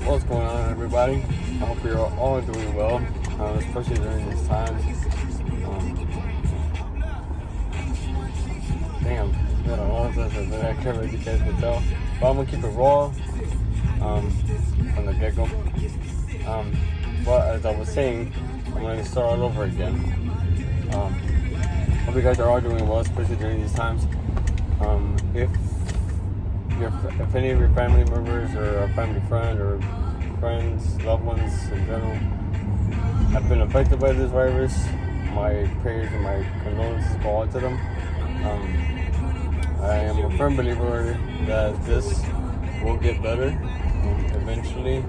What's going on, everybody? I hope you're all doing well, especially during these times. Damn, it's been a long time since I can't really catch the tell. But I'm gonna keep it raw from the get-go. But as I was saying, I'm gonna start all over again. Hope you guys are all doing well, especially during these times. If any of your family members or a family friend or friends, loved ones in general have been affected by this virus, my prayers and my condolences go out to them. I am a firm believer that this will get better eventually.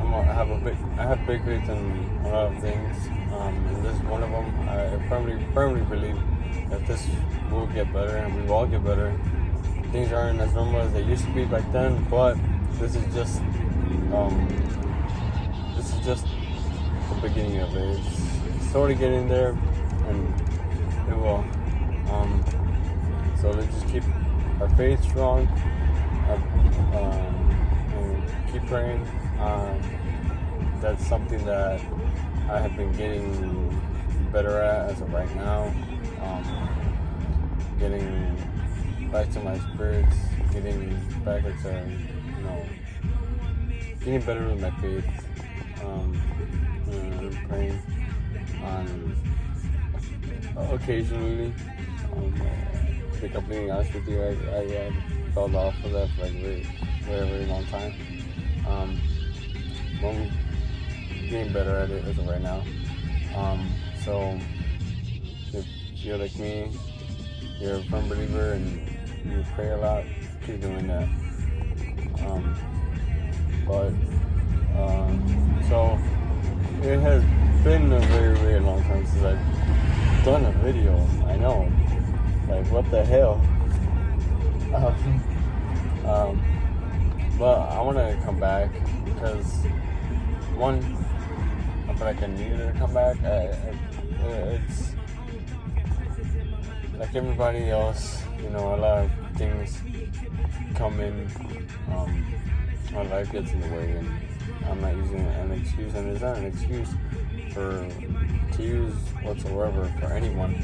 I have big faith in a lot of things, and this is one of them. I firmly believe that this will get better, and we will all get better. Things aren't as normal as they used to be back then, but this is just the beginning of it. It's sort of getting there, and it will. So let's just keep our faith strong, and keep praying. That's something that I have been getting better at as of right now. Getting back to my spirits, getting back into, getting better with my faith. Praying occasionally. To be completely honest with you, I fell off of that for like a very long time. I'm getting better at it as of right now. So if you're like me, you're a firm believer and you pray a lot, keep doing that. So it has been a very long time since I've done a video. I know, like what the hell. But I want to come back because one, I feel like I needed to come back. It's like everybody else, a lot of things come in. My life gets in the way, and I'm not using it as an excuse, and it's not an excuse to use whatsoever for anyone.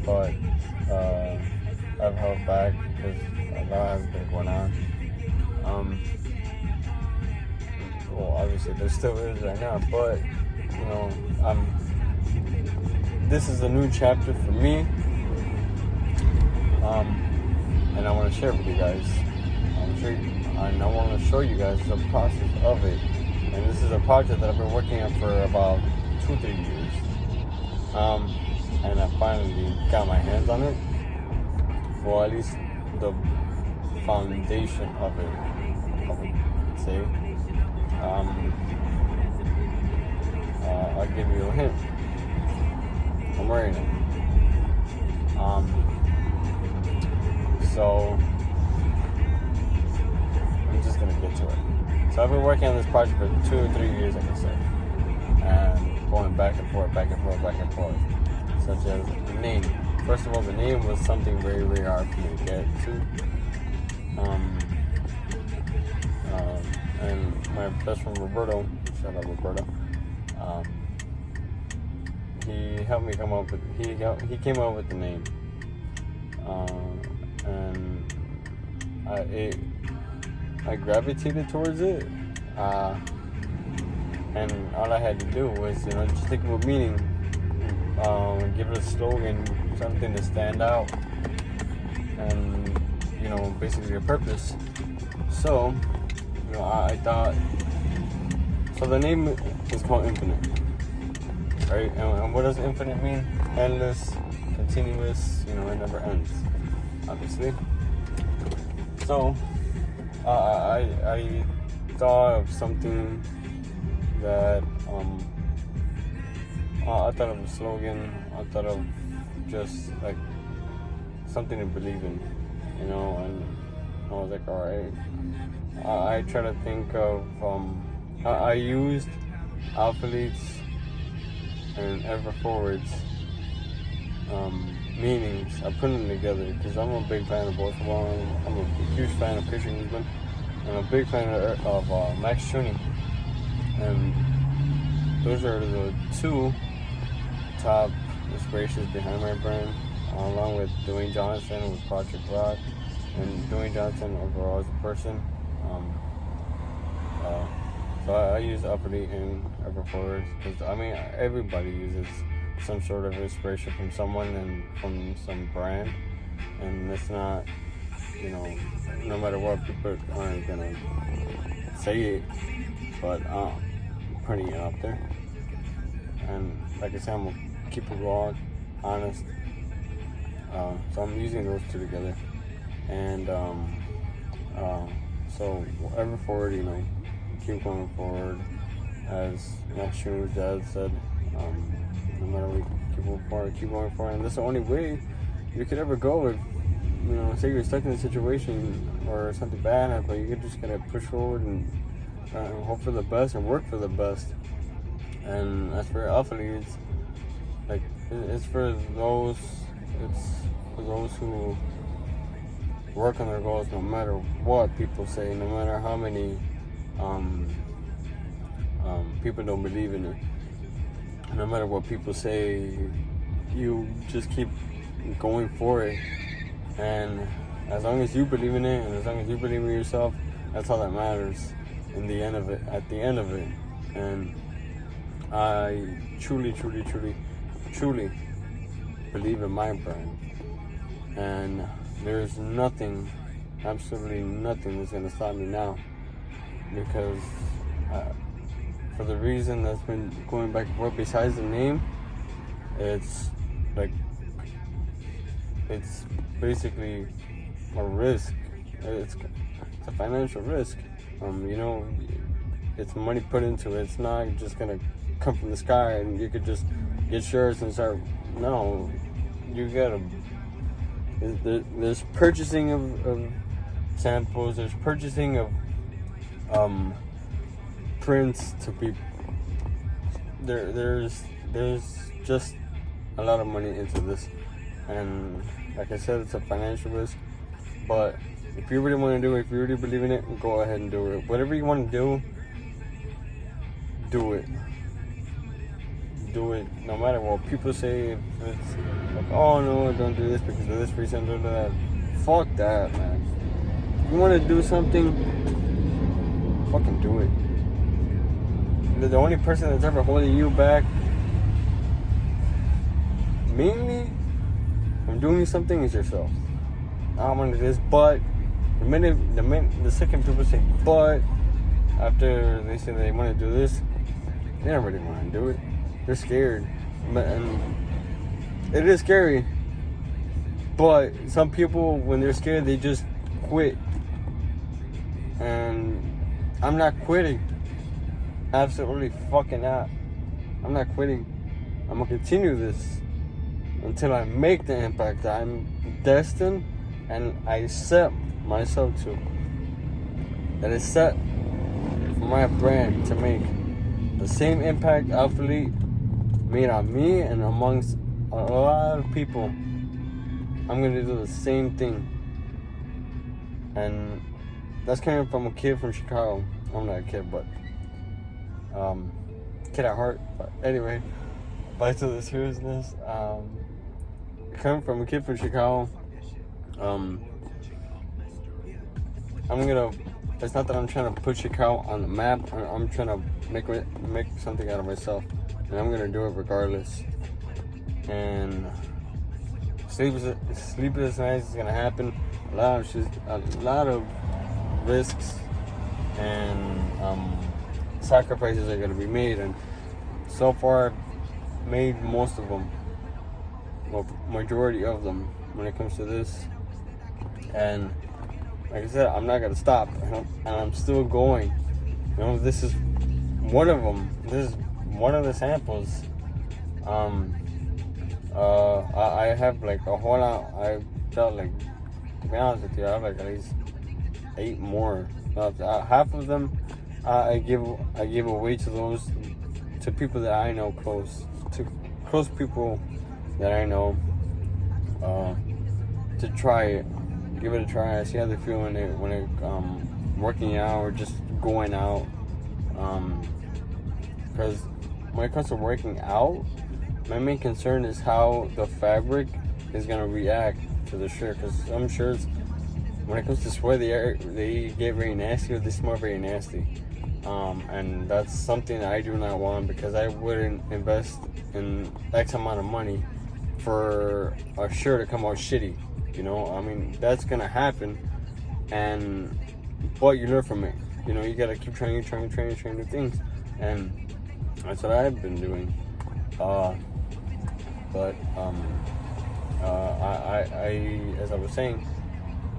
But I've held back because a lot has been going on. Well, obviously there still is right now, but this is a new chapter for me, and I want to share it with you guys. And I want to show you guys the process of it. And this is a project that I've been working on for about 2-3 years. And I finally got my hands on it. Well, at least the foundation of it, I would say. I'll give you a hint. I'm wearing it. So I'm just gonna get to it. So I've been working on this project for 2 or 3 years, like I said, and going back and forth, such as the name. First of all, the name was something very hard for me to get to. And my best friend Roberto, shout out Roberto, he helped me come up with. He came up with the name, and I gravitated towards it, and all I had to do was, just think of a meaning, give it a slogan, something to stand out, and, basically a purpose. So, I thought, so the name is called Infinite, right? And what does infinite mean? Endless, continuous, it never ends, obviously. So, I thought of something that, I thought of a slogan, I thought of just like something to believe in, and I was like, alright. I try to think of, I used Alphaletes and Ever Forwards meanings. I put them together because I'm a big fan of both of them. I'm a huge fan of Christian Usman. I'm a big fan of Max Tuning, and those are the two top inspirations behind my brand, along with Dwayne Johnson with Project Rock, and Dwayne Johnson overall as a person. So I use Uppity and Everforward because everybody uses some sort of inspiration from someone and from some brand, and it's not, no matter what, people aren't gonna say it, but I'm putting it out there. And like I said, I'm gonna keep it raw, honest. So I'm using those two together, and so Everforward, keep going forward, as Max Tuner's dad said. No matter what, keep going forward, and that's the only way you could ever go. If say you're stuck in a situation or something bad happens, you just gotta push forward and hope for the best and work for the best. And as for Alpha Leads, it's for those who work on their goals, no matter what people say, no matter how many people don't believe in it, no matter what people say, you just keep going for it. And as long as you believe in it, and as long as you believe in yourself, that's all that matters at the end of it. And I truly believe in my brand, and there's nothing, absolutely nothing that's going to stop me now, because for the reason that's been going back and forth, besides the name, it's basically a risk. It's a financial risk. It's money put into it. It's not just gonna come from the sky and you could just get shares and start. No, you gotta. There's purchasing of samples. There's purchasing of prints to be. There's just a lot of money into this, and like I said, it's a financial risk. But if you really want to do it, if you really believe in it, go ahead and do it. Whatever you want to do it. Do it, no matter what people say. If it's like, oh no, don't do this because of this reason, don't do that. Fuck that, man. If you want to do something, fucking do it. The only person that's ever holding you back, mainly from doing something, is yourself. I want to do this, but the second people say but, after they say they want to do this, they don't really want to do it. They're scared, and it is scary. But some people, when they're scared, they just quit. And I'm not quitting. Absolutely fucking not. I'm not quitting. I'm gonna continue this until I make the impact that I'm destined and I set myself to. That is set for my brand to make the same impact Alpha Elite made on me and amongst a lot of people. I'm gonna do the same thing. And that's coming from a kid from Chicago. I'm not a kid, but kid at heart. But anyway, back to the seriousness. Coming from a kid from Chicago, it's not that I'm trying to put Chicago on the map. I'm trying to make something out of myself, and I'm gonna do it regardless. And sleepless nights is gonna happen. A lot of risks and sacrifices are gonna be made, and so far I've made most of them, well, majority of them, when it comes to this. And like I said, I'm not gonna stop, and I'm still going. This is one of them. This is one of the samples. I have like a whole lot. I felt like, to be honest with you, I have like at least 8 more. Half of them I give away to people that I know close people that I know, to try it, give it a try. I see how they feel when working out or just going out. Because when it comes to working out, my main concern is how the fabric is gonna react to the shirt. Because some shirts, when it comes to sweat, they get very nasty or they smell very nasty. And that's something I do not want, because I wouldn't invest in X amount of money for a shirt to come out shitty. You know, I mean, that's gonna happen, but you learn from it. You know, you gotta keep trying new things, and that's what I've been doing. I as I was saying,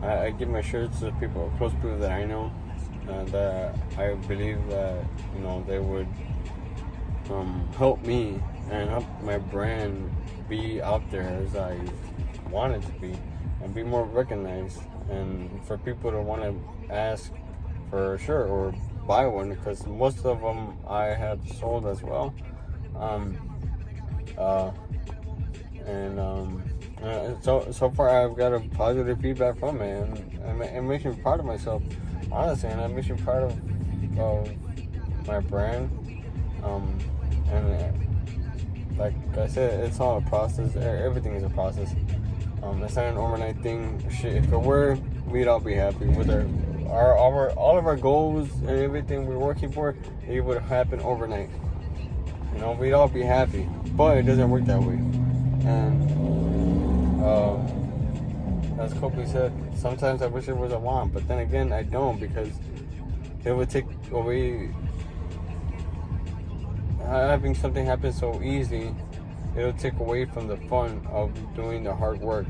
I give my shirts to people, close people that I know, that I believe that, you know, they would help me and help my brand be out there as I want it to be, and be more recognized, and for people to want to ask for a shirt or buy one, because most of them I have sold as well. So far I've got a positive feedback from it, and it makes me proud of myself, honestly, and it makes me proud of my brand. And like I said, it's all a process. Everything is a process. It's not an overnight thing. Shit, if it were, we'd all be happy with all of our goals and everything we're working for. It would happen overnight. You know, we'd all be happy, but it doesn't work that way. And as Kobe said, sometimes I wish it was a want, but then again, I don't, because it would take away. Having something happen so easy, it'll take away from the fun of doing the hard work.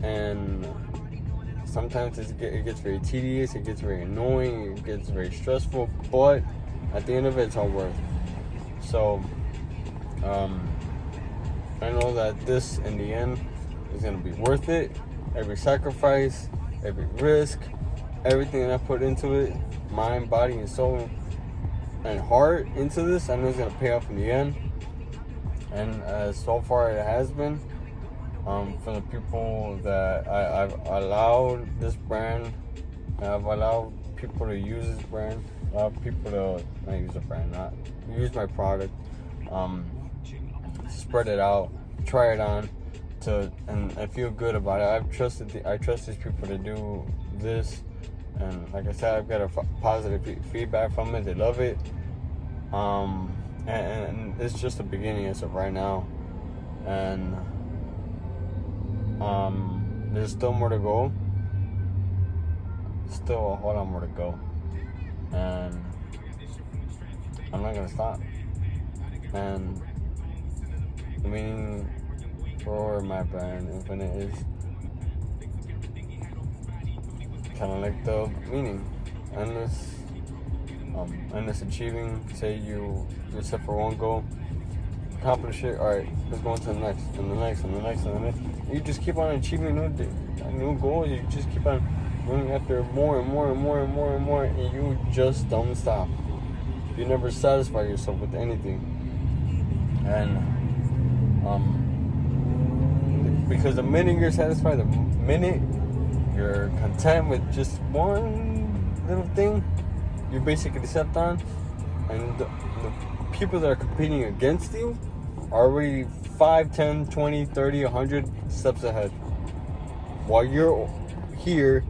And sometimes it gets very tedious, it gets very annoying, it gets very stressful, but at the end of it, it's all worth it. So I know that this, in the end, is going to be worth it. Every sacrifice, every risk, everything that I put into it, mind, body, and soul, and heart into this, I know it's going to pay off in the end. And so far it has been. From the people that I've allowed this brand, I've allowed people to use this brand, allowed people to not use the brand, not use my product, spread it out, try it on, and I feel good about it. I trust these people to do this, and like I said, I've got a positive feedback from it. They love it, and it's just the beginning as of right now, and there's still more to go. Still a whole lot more to go, and I'm not gonna stop. And the meaning for my brand, Infinite, is kind of like the meaning, endless achieving. Say you set for one goal, accomplish it. All right, let's go on to the next, and the next, and the next, and the next. You just keep on achieving new goals. You just keep on running after more and more and more and more and more, and you just don't stop. You never satisfy yourself with anything, and because the minute you're satisfied, the minute you're content with just one little thing, you basically stepped on, and the people that are competing against you are already 5, 10, 20, 30, 100 steps ahead, while you're here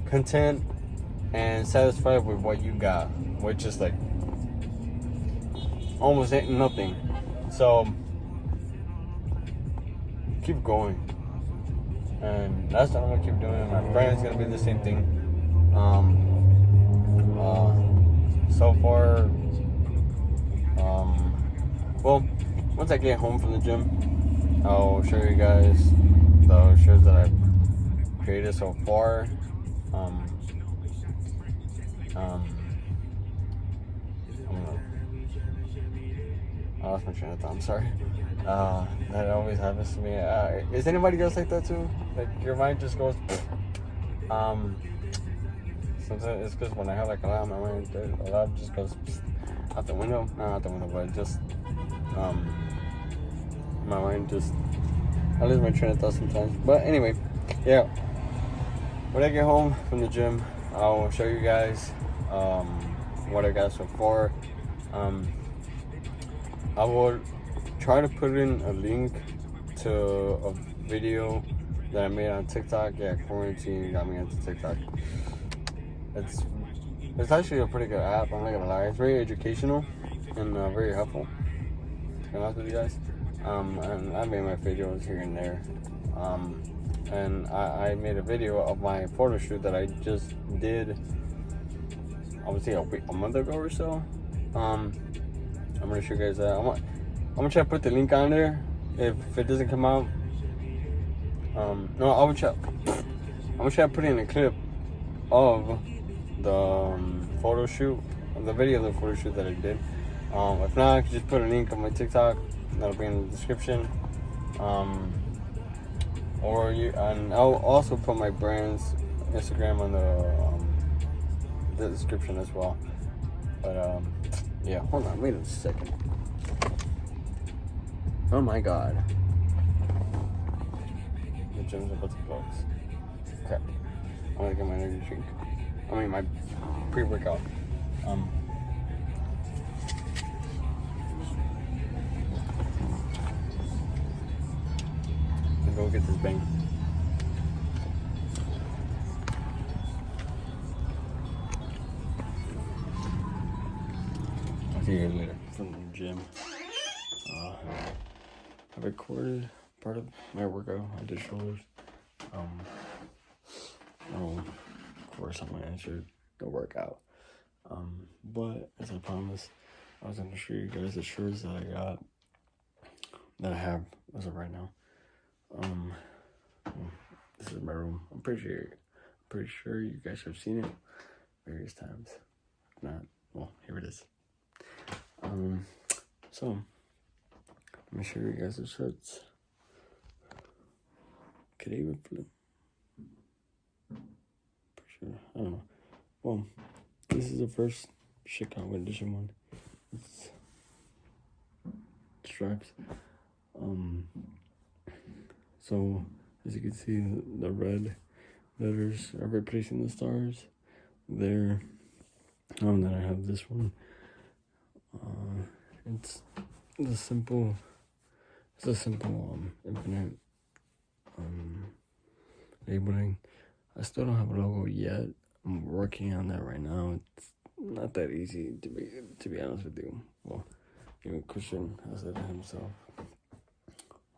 content and satisfied with what you got, which is like almost ain't nothing. So keep going, and that's what I'm gonna keep doing. My brand's gonna be the same thing. So far, well, once I get home from the gym, I'll show you guys the shirts that I've created so far. I lost my train of thought, I'm sorry. That always happens to me. Is anybody else like that too? Like your mind just goes. Sometimes it's because when I have like a lot on my mind, a lot just goes out the window. Not out the window, but just my mind just. I lose my train of thought sometimes. But anyway, yeah. When I get home from the gym, I'll show you guys what I got so far. I will try to put in a link to a video that I made on TikTok. Yeah, quarantine got me into TikTok. It's actually a pretty good app, I'm not gonna lie. It's very educational and very helpful, to be honest with you guys. And I made my videos here and there. And I made a video of my photo shoot that I just did, I would say a month ago or so. I'm gonna show you guys that. I'm gonna try to put the link on there. If it doesn't come out, no, I'm gonna try to put in a clip of the photo shoot, of the video of the photo shoot that I did. If not, I can just put a link on my TikTok. That'll be in the description. And I'll also put my brand's Instagram on the description as well. But yeah, hold on, wait a second. Oh my god, the gym's about to close. Okay, I'm gonna get my energy drink. I mean my pre-workout. Go get this bang. I'll see you guys later from the gym. I recorded part of my workout. I did shoulders. Of course, I'm gonna answer the workout. But as I promised, I was gonna show you guys the shirts that I got, that I have as of right now. This is my room. I'm pretty sure you guys have seen it various times. If not, well, here it is. So let me show you guys the shirts. Could I even flip? For sure. I don't know. Well, this is the first Chicago edition one. It's stripes. So as you can see, the red letters are replacing the stars there. Then I have this one. It's a simple infinite labeling. I still don't have a logo yet. I'm working on that right now. It's not that easy to be honest with you. Well, even Christian has said it himself.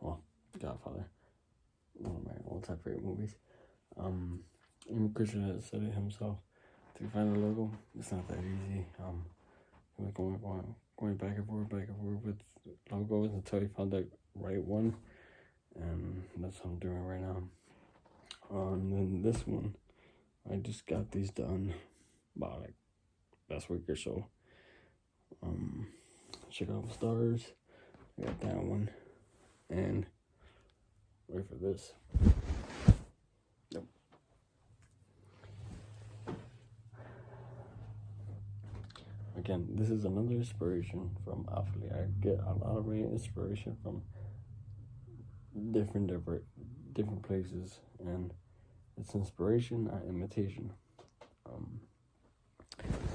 Well, Godfather, one of my all-time favorite movies. Even Christian has said it himself. To find the logo, it's not that easy. We're going back and forth with logos until I found the right one, and that's what I'm doing right now. And then this one, I just got these done about like last week or so. Chicago Stars, I got that one, and wait for this. Nope. Again, this is another inspiration from Alphalete. I get a lot of my inspiration from different places, and it's inspiration, not imitation.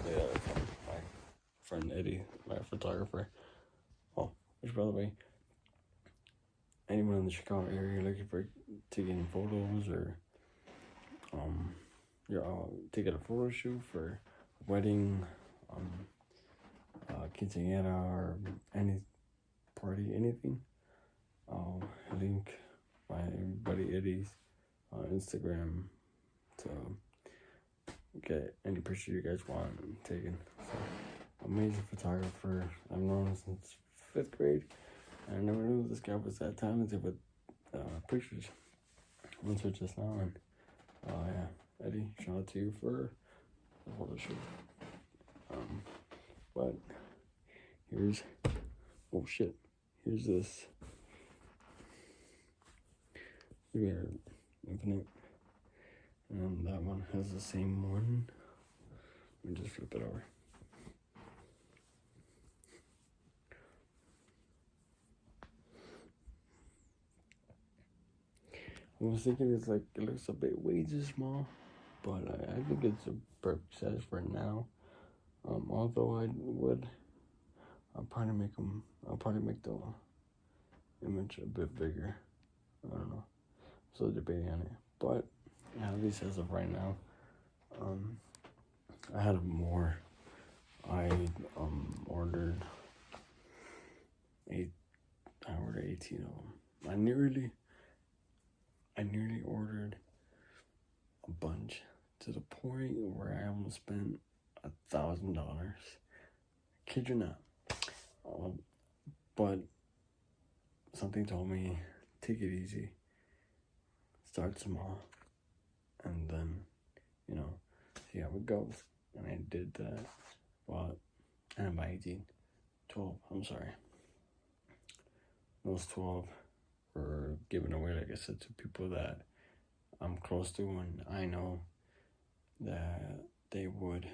Yeah, my friend Eddie, my photographer. Oh, which by the way, anyone in the Chicago area looking for taking photos or taking a photo shoot for a wedding, quinceañera, or any party, anything, I'll link my buddy Eddie's Instagram to get any picture you guys want taken. So, amazing photographer. I've known him since 5th grade. I never knew this guy was that talented with pictures. Once or just now, and yeah, Eddie, shout out to you for the photo shoot. But here's this. We are infinite, and that one has the same one. Let me just flip it over. I was thinking it looks a bit way too small, but I think it's a perfect size for now. Although I'll probably make the image a bit bigger. I don't know. Still debating on it, but yeah, at least as of right now, I had more. I ordered 18 of them. I nearly ordered a bunch to the point where I almost spent $1,000. Kid you not. But something told me, take it easy, start small, and then, see how it goes. And I did that. But, and by 12, I'm sorry. Those 12 were given away, like I said, to people that I'm close to, and I know that they would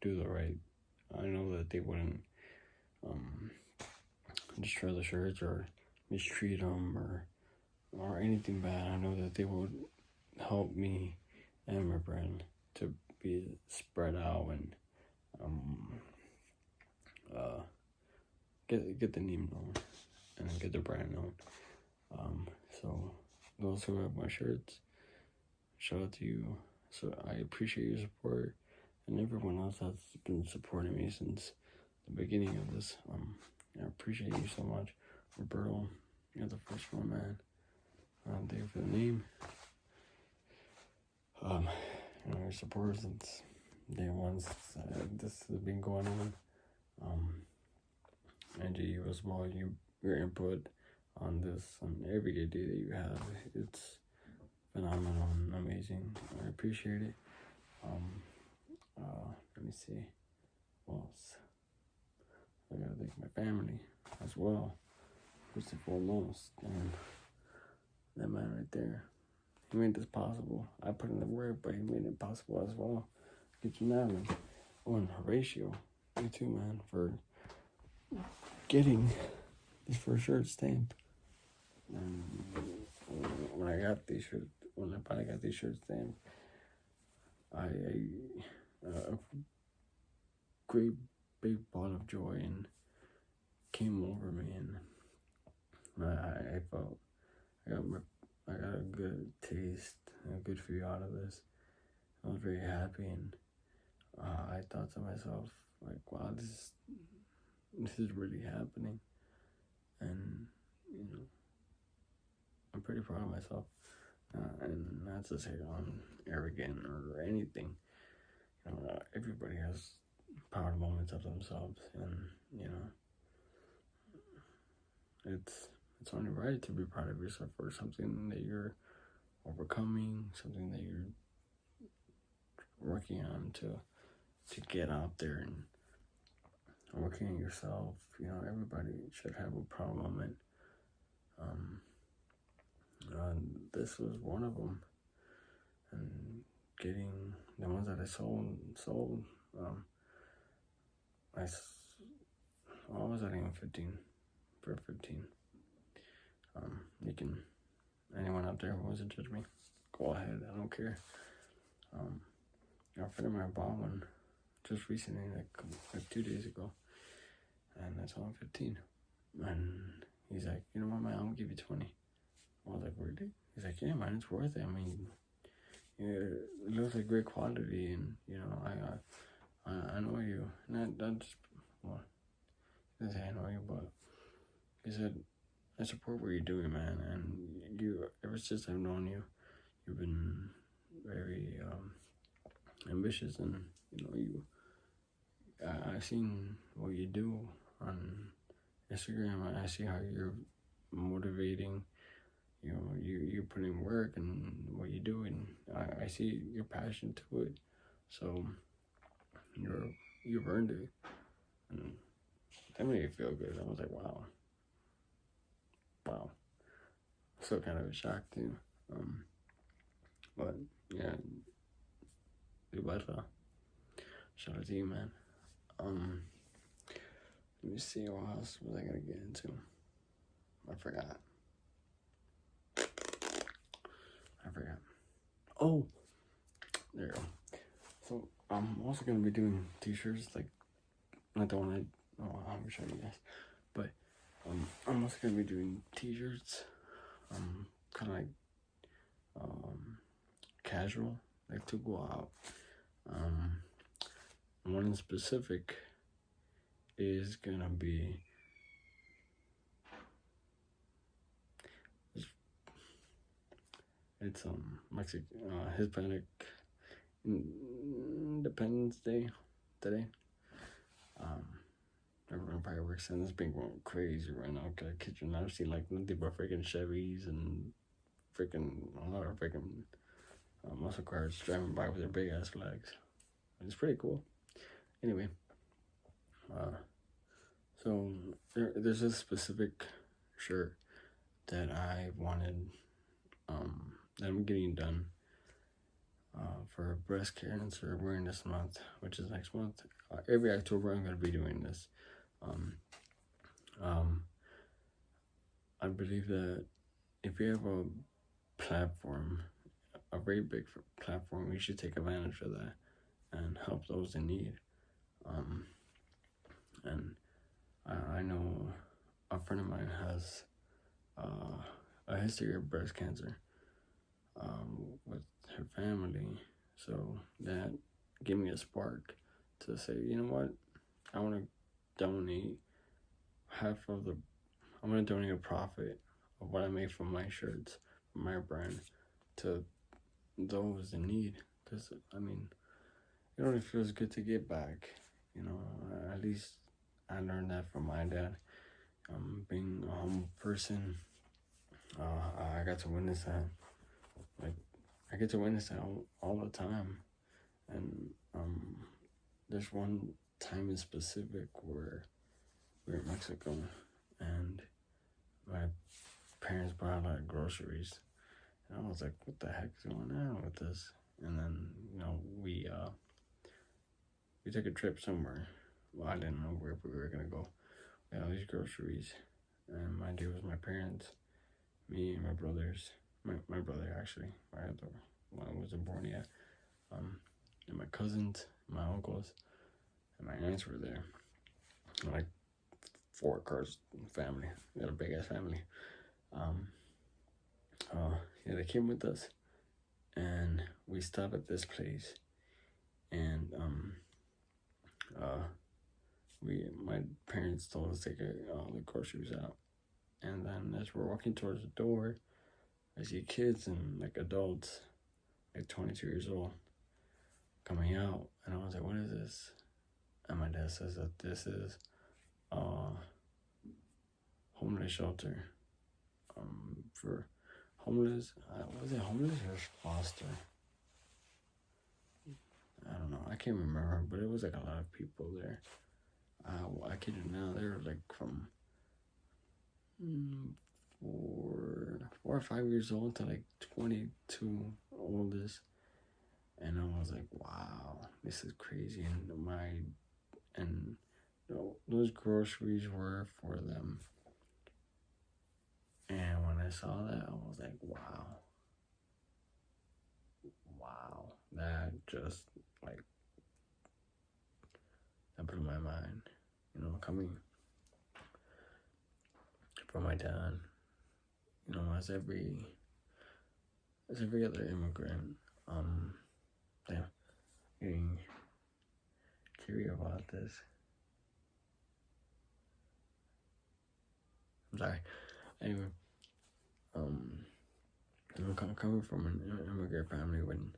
do the right. I know that they wouldn't destroy the shirts or mistreat them or anything bad. I know that they would help me and my brand to be spread out and get the name known and get the brand known. So those who have my shirts, shout out to you. So I appreciate your support, and everyone else that's been supporting me since the beginning of this. I appreciate you so much. Roberto, you're the first one, man. Thank you for the name. Your support since day one. This has been going on. And you as well. Your input on this, on every idea that you have, it's phenomenal and amazing. I appreciate it. Let me see. What else? I gotta thank my family as well, first and foremost. And that man right there, he made this possible. I put in the work, but he made it possible as well. Get you now, man. Oh, and Horatio, you too, man, for getting this first shirt stamp. And when I got these shirts, when I finally got these shirts stamped, a great big ball of joy and came over me, and I felt I got a good taste and a good feel out of this. I was very happy, and I thought to myself, like, wow, this is really happening, and I'm pretty proud of myself. And not to say I'm arrogant or anything. Everybody has proud moments of themselves, and it's only right to be proud of yourself for something that you're overcoming, something that you're working on to get out there and working on yourself. Everybody should have a proud moment. This was one of them, and getting the ones that I sold. I was at even 15 for 15. Anyone out there who wants to judge me, go ahead. I don't care. A friend of mine bought one just recently, like 2 days ago, and I told him 15, and he's like, you know what, man, I'm gonna give you 20. I was like, really? He's like, yeah, man, it's worth it. I mean, it looks like great quality, and I know you. Not just, well, he didn't say I know you, but he said, I support what you're doing, man. And ever since I've known you, you've been very ambitious, and I've seen what you do on Instagram. I see how you're motivating. You're putting work and what you do, and I see your passion to it. So you've earned it, and that made me feel good. I was like, wow. Still kind of a shock too. But yeah, shout out to you, man. Let me see, what else was I gonna get into? I forgot. Oh, There you go. So I'm also gonna be doing t-shirts, like not the one I'm showing you guys, but I'm also gonna be doing t-shirts, kind of like casual, like to go out. One in specific is gonna be it's Hispanic Independence Day today. Everyone probably works, and it's been going crazy right now. Cause I kid you not, I've seen like nothing but freaking Chevys and a lot of freaking muscle cars driving by with their big ass flags. It's pretty cool. Anyway, so there's a specific shirt that I wanted, that I'm getting done for breast cancer awareness month, which is next month. Every October I'm going to be doing this. I believe that if you have a platform, a very big platform, you should take advantage of that and help those in need. And I know a friend of mine has a history of breast cancer with her family, so that gave me a spark to say, you know what, I want to donate I'm going to donate a profit of what I make from my shirts, from my brand, to those in need. Because, I mean, it only feels good to get back. You know, at least I learned that from my dad. Being a humble person, I got to witness that. Like, I get to witness that all the time. And there's one time in specific where we were in Mexico, and my parents bought a lot of groceries, and I was like, what the heck is going on with this? And then, you know, we took a trip somewhere. Well, I didn't know where we were gonna go. We had all these groceries, and my deal was my parents, me and my brothers, my brother actually, my other one wasn't born yet, and my cousins, my uncles, and my aunts were there. Like 4 cars family. We got a big ass family. Yeah, they came with us, and we stopped at this place, and my parents told us to get all the groceries out, and then as we're walking towards the door, I see kids and like adults, like 22 years old, coming out, and I was like, what is this? And my dad says that this is homeless shelter for homeless. Was it homeless or foster? I don't know. I can't remember, but it was like a lot of people there. I kid you now, they were like from 4 or 5 years old to like 22 oldest, and I was like, wow, this is crazy. And those groceries were for them. And when I saw that, I was like, wow, that just like, that blew my mind, you know, coming from my dad, you know, as every other immigrant, getting curious about this. I'm sorry. Anyway, coming from an immigrant family, when,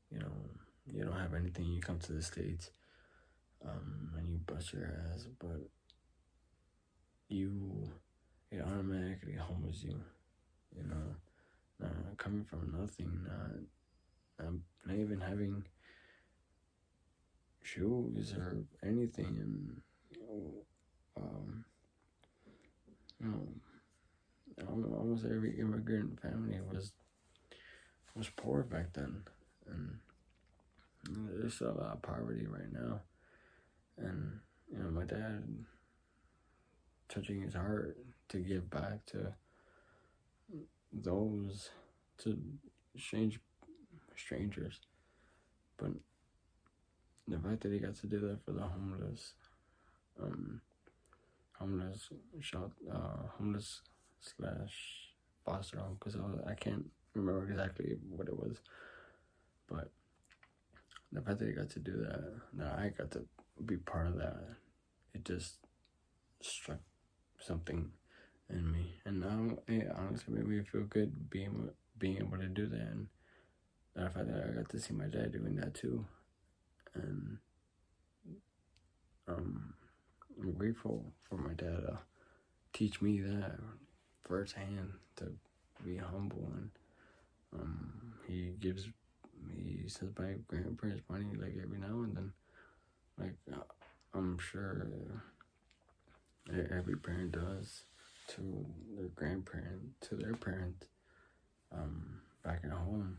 you know, you don't have anything, you come to the States, and you bust your ass, but it automatically humbles you, you know, coming from nothing, not even having shoes or anything, and almost every immigrant family was poor back then, and there's still a lot of poverty right now. And, you know, my dad touching his heart to give back to those, to strangers, But the fact that he got to do that for the homeless slash foster home, because I can't remember exactly what it was, but the fact that he got to do that I got to be part of that, it just struck something in me, and now it honestly made me feel good being able to do that, and the fact that I got to see my dad doing that too, and I'm grateful for my dad to teach me that firsthand, to be humble, and he says my grandparents money like every now and then, like I'm sure every parent does to their grandparent, to their parent, back at home.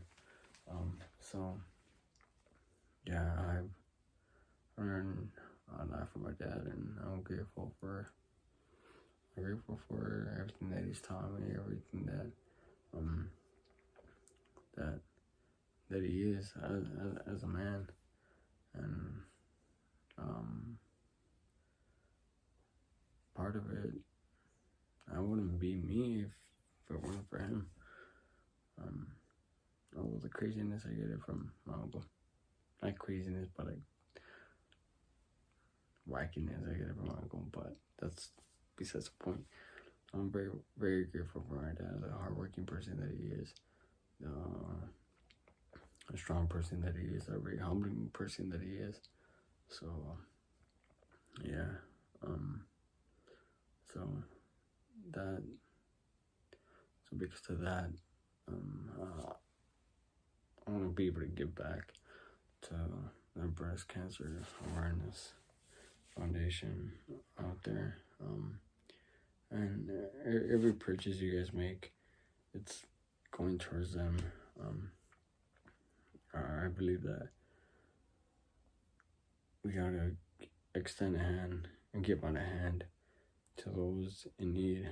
So yeah, I've learned a lot from my dad, and I'm grateful for everything that he's taught me, everything that that he is as a man, and part of it, I wouldn't be me if it weren't for him. All the craziness I get it from my uncle, not craziness, but like wackiness I get it from my uncle, but that's besides the point. I'm very, very grateful for my dad, the hardworking person that he is, a strong person that he is, a very humbling person that he is. So, yeah. So because of that, I want to be able to give back to the Breast Cancer Awareness Foundation out there. And every purchase you guys make, it's going towards them. I believe that we gotta extend a hand and give on a hand to those in need.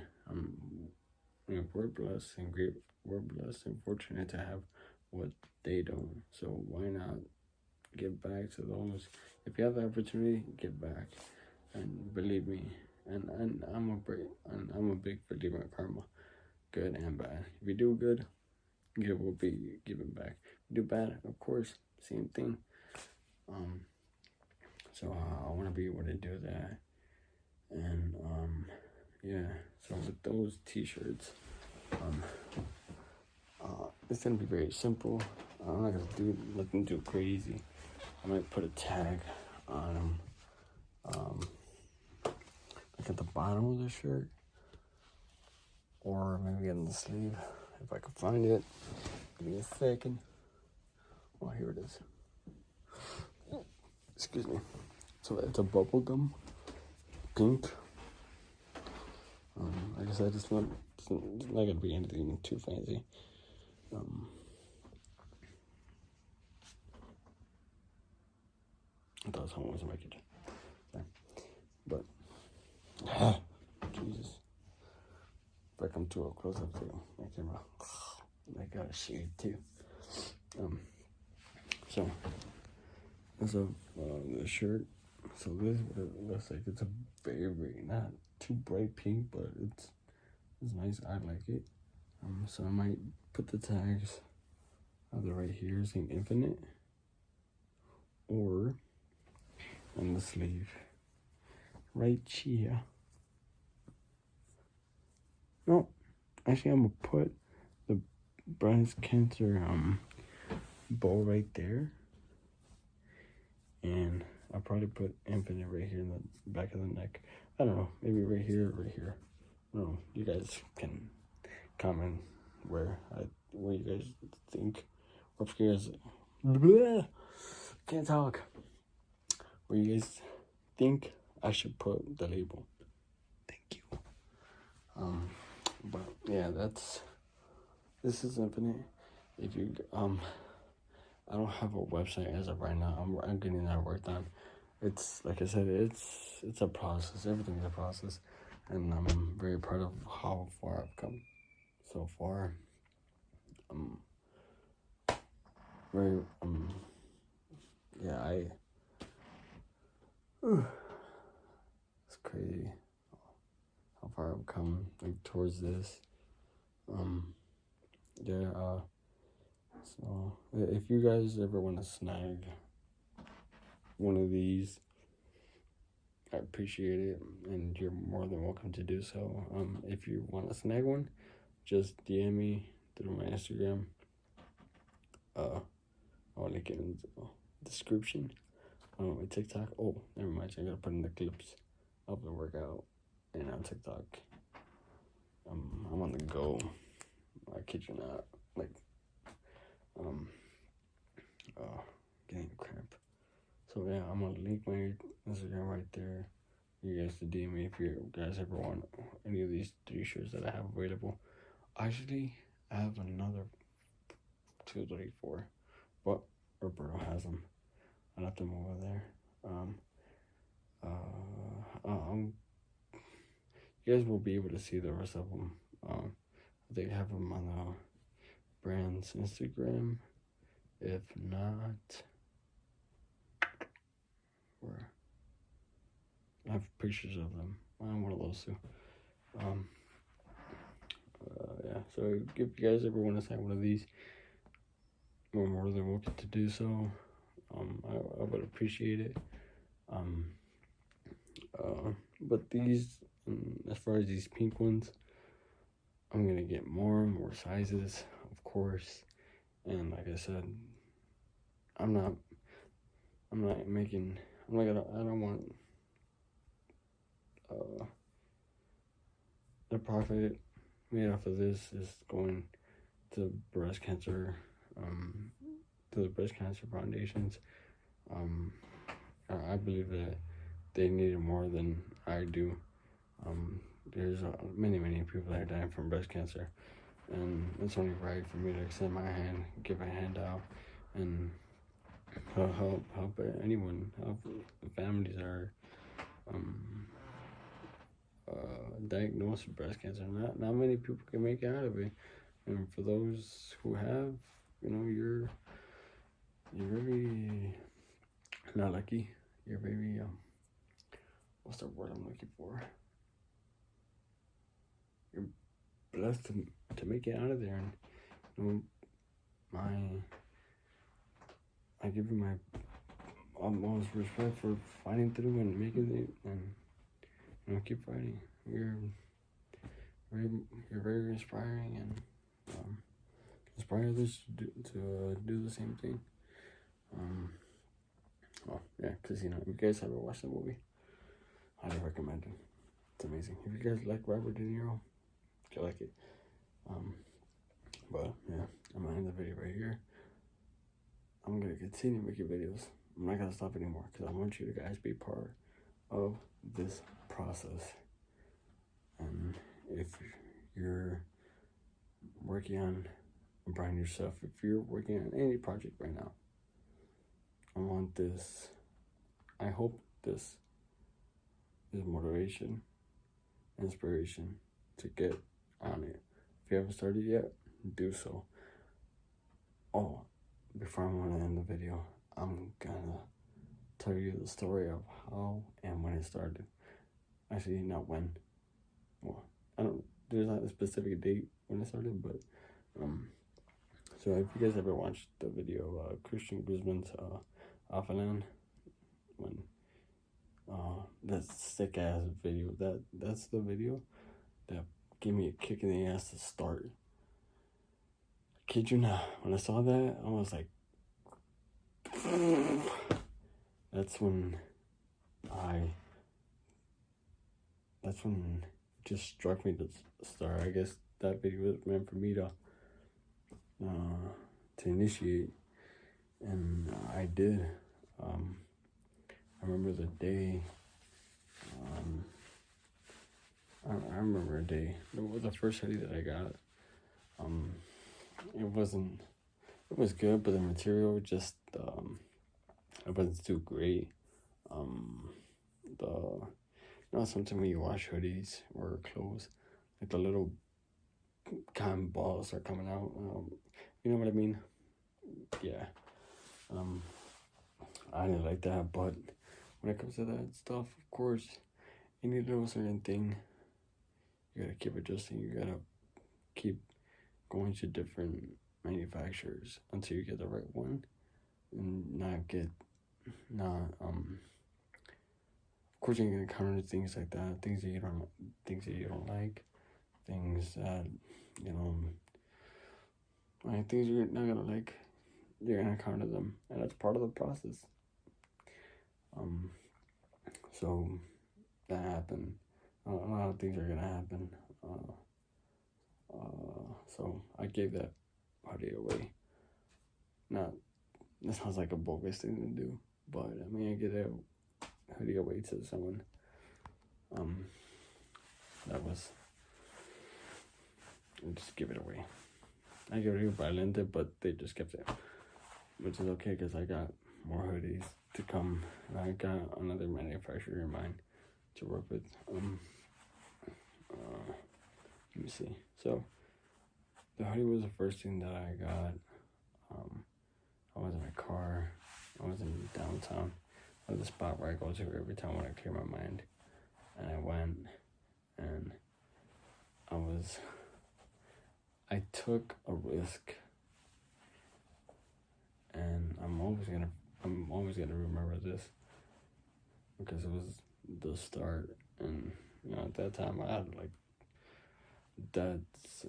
We're blessed and great. We're blessed and fortunate to have what they don't. So why not give back to those? If you have the opportunity, give back. And believe me, and I'm a big believer in karma, good and bad. If you do good, it will be given back. If you do bad, of course, same thing. So I want to be able to do that, and yeah. So with those T-shirts, it's gonna be very simple. I'm not gonna do nothing too crazy. I might put a tag on them, like at the bottom of the shirt, or maybe on the sleeve if I can find it. Give me a second. Oh, here it is. Excuse me. So it's a bubblegum pink. Like I said, it's not gonna be anything too fancy. I thought someone was making it, but Jesus, if I come too close up to my camera, I got a shade too. So as of the shirt, so this is what it looks like. It's a very, very not too bright pink, but it's nice. I like it. So I might put the tags either right here saying infinite, or on the sleeve right here. No, actually I'm gonna put the breast cancer bow right there, and I'll probably put infinite right here in the back of the neck. I don't know, maybe right here, right here. I don't know. You guys can comment where you guys think, or if you guys can't talk, where you guys think I should put the label. Thank you. But yeah, this is infinite. If you I don't have a website as of right now. I'm getting that worked on. It's like I said, it's a process. Everything is a process, and I'm very proud of how far I've come so far. yeah, it's crazy how far I've come like towards this. Yeah. So if you guys ever want to snag one of these, I appreciate it, and you're more than welcome to do so. If you want to snag one, just DM me through my Instagram. I'll link it in the description. My TikTok. Oh, never mind. I gotta put in the clips of the workout and on TikTok. I'm on the go. I kid you not. Like, getting a cramp. So yeah, I'm gonna link my Instagram right there. You guys to DM me if you guys ever want any of these 3 shirts that I have available. Actually, I have another 2, 3, 4, but Roberto has them. I left them over there. You guys will be able to see the rest of them. They have them on the brand's Instagram. If not, where I have pictures of them. I'm one of those two. Yeah. So if you guys ever want to sign one of these, you're more than welcome to do so. I would appreciate it. But these, as far as these pink ones, I'm gonna get more and more sizes, of course. And like I said, I don't want the profit made off of this is going to breast cancer, to the breast cancer foundations. I believe that they need it more than I do. There's many people that are dying from breast cancer, and it's only right for me to extend my hand, give a hand out, and help anyone, help families that are diagnosed with breast cancer. Not many people can make it out of it, and for those who have, you're very not lucky. You're very what's the word I'm looking for? You're blessed to make it out of there, and I give you my utmost respect for fighting through and making it, and keep fighting. You're very inspiring, and inspire others to do the same thing. Oh yeah, because if you guys haven't watched the movie, highly recommend it. It's amazing. If you guys like Robert De Niro, you like it. But yeah, I'm gonna end the video right here. I'm gonna continue making videos. I'm not gonna stop anymore because I want you to guys be part of this process. And if you're working on brand yourself, if you're working on any project right now, I hope this is motivation, inspiration to get on it. If you haven't started yet, do so. Oh, before I'm gonna end the video, I'm gonna tell you the story of how and when it started. Actually, not when. Well, there's not a specific date when it started, but so if you guys ever watched the video of Christian Guzman's Alphaland, when that sick ass video, that's the video that gave me a kick in the ass to start. Kid you not, when I saw that, I was like, that's when it just struck me to start. I guess that video was meant for me to initiate, and I did. I remember the day. I remember a day. It was the first hoodie that I got. It was good, but the material just it wasn't too great. Sometimes when you wash hoodies or clothes, like the little cotton balls are coming out. You know what I mean? Yeah. I didn't like that. But when it comes to that stuff, of course, you need to know a certain thing. You gotta keep adjusting. You gotta keep going to different manufacturers until you get the right one, and not of course you're gonna encounter things like that, things that you don't like, things that you know, like things you're not gonna like. You're gonna encounter them, and that's part of the process. So that happened. A lot of things are gonna happen. So I gave that party away. Not, that sounds like a bogus thing to do, but I mean, I get a hoodie away to someone. That was, I just give it away. I gave it away, but I lent it, but they just kept it, which is okay because I got more hoodies to come. And I got another manufacturer in mind to work with. Let me see. So the hoodie was the first thing that I got. I was in my car. I was in downtown. I was the spot where I go to every time when I clear my mind. And I went, and I took a risk, and I'm always gonna remember this because it was the start. And at that time I had like debts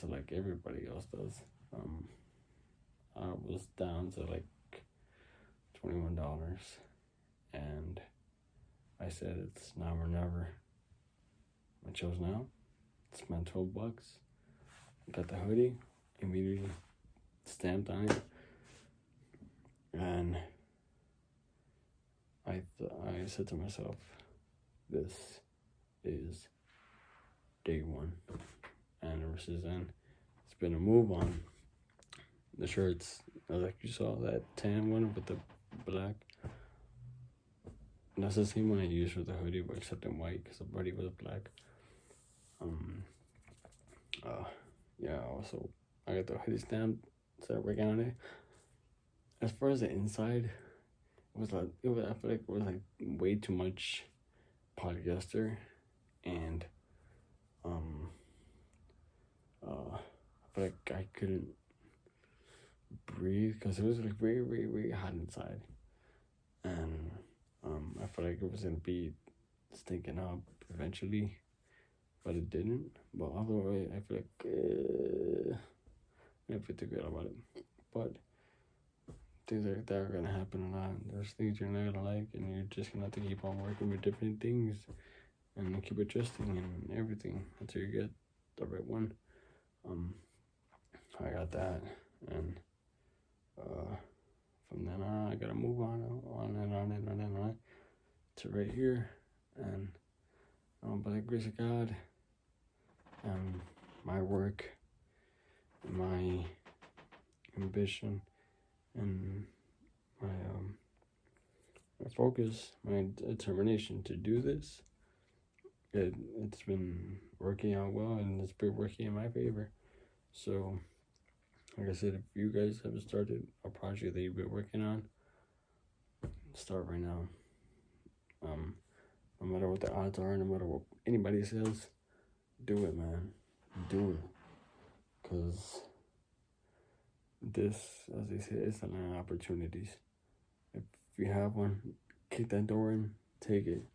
like everybody else does. I was down to like $21, and I said it's now or never. I chose now. Spent $12. Got the hoodie, immediately stamped on it, and I said to myself, this is day one. And ever since then, it's been a move on. The shirts, like you saw, that tan one with the black. And that's the same one I used for the hoodie, but except in white, because the hoodie was black. Also, I got the hoodie stamped, started working on it. As far as the inside, I feel like it was like way too much polyester, and I feel like I couldn't breathe because it was like very, very, very hot inside, and I felt like it was gonna be stinking up eventually, but it didn't. But otherwise, I feel like I feel too good about it. But things like that are gonna happen a lot. There's things you're not gonna like, and you're just gonna have to keep on working with different things and keep adjusting and everything until you get the right one. I got that, and from then on, I gotta move on to right here, and by the grace of God, my work, my ambition, and my focus, my determination to do this, it's been working out well, and it's been working in my favor. So, like I said, if you guys have started a project that you've been working on, start right now. No matter what the odds are, no matter what anybody says, do it, man. Do it. Because this, as they say, is a lot of opportunities. If you have one, kick that door in, take it.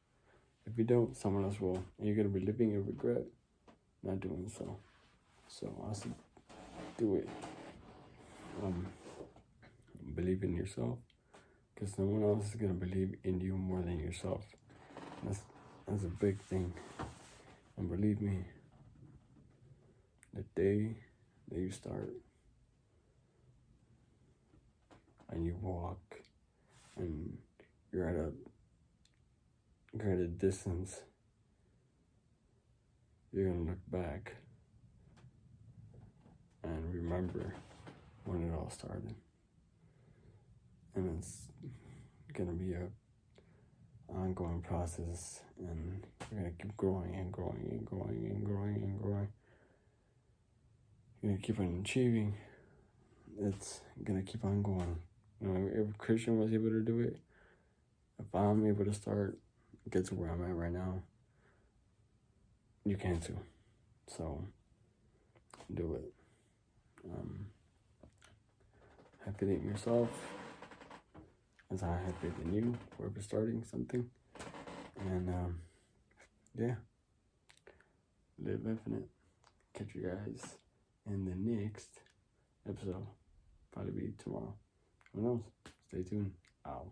If you don't, someone else will. And you're going to be living in regret not doing so. So, I say, do it. Believe in yourself. Because no one else is going to believe in you more than yourself. That's a big thing. And believe me, the day that you start and you walk and you're at a distance, you're gonna look back and remember when it all started. And it's gonna be a ongoing process, and you're gonna keep growing and growing and growing and growing and growing. You're gonna keep on achieving. It's gonna keep on going. You know, if Christian was able to do it, if I'm able to get to where I'm at right now, you can too. So, do it. Have faith in yourself, as I have faith in you, whoever starting something. And, yeah. Live infinite. Catch you guys in the next episode. Probably be tomorrow. Who knows? Stay tuned. Ow.